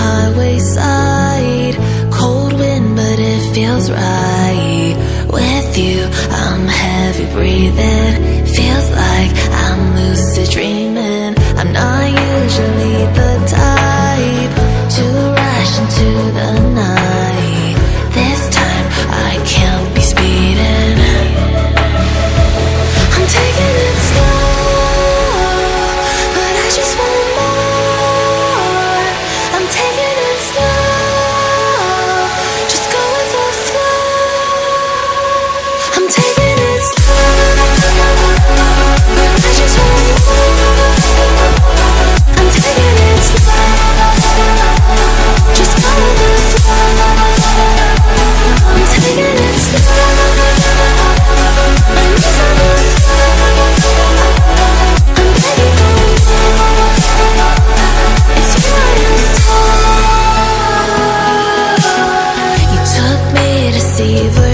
Highway side, cold wind but it feels right. With you I'm heavy breathing, feels like I'm lucid dreaming. I'm not usually the type to rush into the night. This time I can't be speeding. I'm taking it slow, but I just want more. I'm taking it slow, just go with the flow. I'm taking it slow, but I just want more. I'm taking it slow, just go with the flow. I'm taking it slow, my knees on the floor. I'm begging for more. It's you I adore. You took me to see the